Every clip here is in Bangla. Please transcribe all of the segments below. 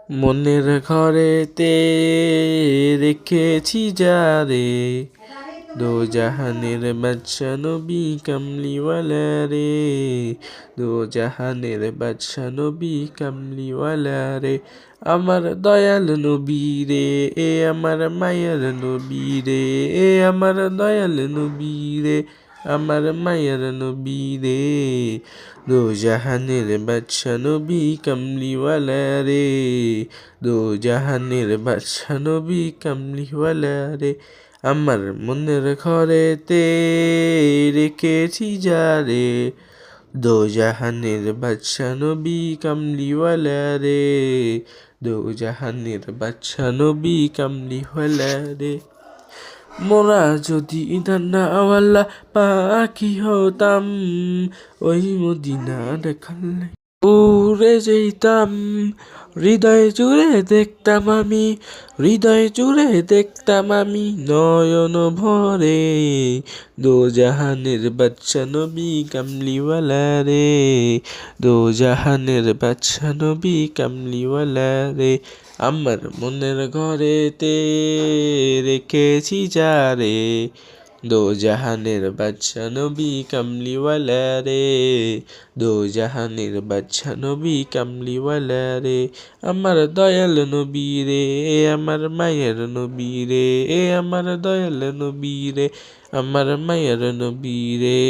মনের ঘরেতে রেখেছি যারে, দো জাহানের বাদশা নবী কামলিওয়ালা রে, দো জাহানের বাদশা নবী কামলিওয়ালা রে। আমার দয়াল নবী রে, আমার মায়ার নবী রে, আমার দয়াল নবী রে, আমার মায়ার নবী রে। দো জাহানের বাদশা নবী কামলিওয়ালা রে, দো জাহানের বাদশা নবী কামলিওয়ালা রে। আমার মনের ঘরেতে রেখেছি যারে, দো জাহানের বাদশা নবী কামলিওয়ালা রে, দো জাহানের বাদশা নবী কামলিওয়ালা রে। মোরা যদি নাওয়ালা পাখি হতাম, ওই মদিনা দেখালে উড়ে যেতাম। হৃদয় জুড়ে দেখতাম আমি, হৃদয় জুড়ে দেখতাম আমি নয়ন ভরে, দো জাহানের বাদশা নবী কামলিওয়ালা রে, দো জাহানের বাদশা নবী কামলিওয়ালা রে। আমার মনের ঘরেতে রেখেছি যারে, দো জাহানের বাদশা নবী কামলিওয়ালা রে, দো জাহানের বাদশা নবী কামলিওয়ালা রে। আমার দয়াল নবী রে, আমার মায়ের নবী রে, আমার দয়াল নবী রে, আমার মায়ের নবী রে।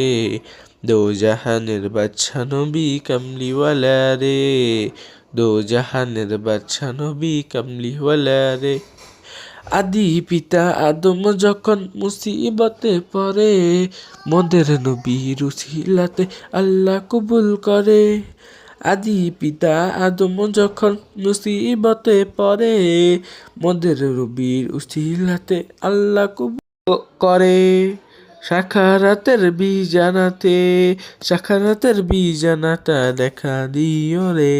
দো জাহানের বাদশা নবী কামলিওয়ালা রে, দো জাহানের বাদশা নবী কামলিওয়ালা রে। আদি পিতা আদম যখন মুসিবতে পড়ে, মোদের নবীর উসিলাতে আল্লাহ কবুল করে। আদি পিতা আদম যখন মুসিবতে পড়ে, মোদের নবীর উসিলাতে আল্লাহ কবুল করে। সাখারাতের বিজানাতে, সাখারাতের বিজানাটা দেখা দিও রে,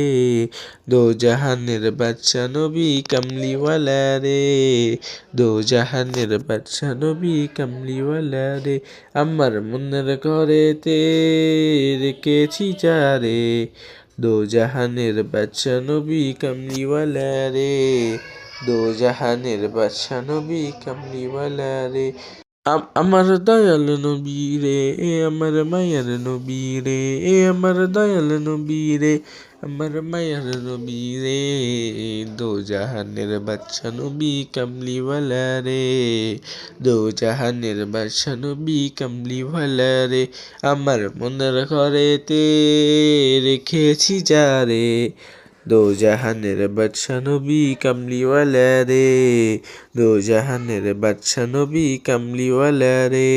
দো জাহানের বাদশা নবী কামলিওয়ালা রে, দো জাহানের বাদশা নবী কামলিওয়ালা রে। আমার মনের ঘরেতে রেখেছি যারে, দো জাহানের বাদশা নবী কামলিওয়ালা রে, দো জাহানের বাদশা নবী কামলিওয়ালা রে। আমার দয়াল নবী রে, আমার মায়ার নবী রে, আমার দয়াল নবী রে, আমার মায়ার নবী রে। দো জাহানের বাদশা নবী কামলিওয়ালা রে, দো জাহানের বাদশা নবী কামলিওয়ালা রে। আমার মনের ঘরেতে রেখেছি যারে, দো জাহানের বাদশা নবী কামলিওয়ালা রে, দো জাহানের বাদশা নবী কামলিওয়ালা রে।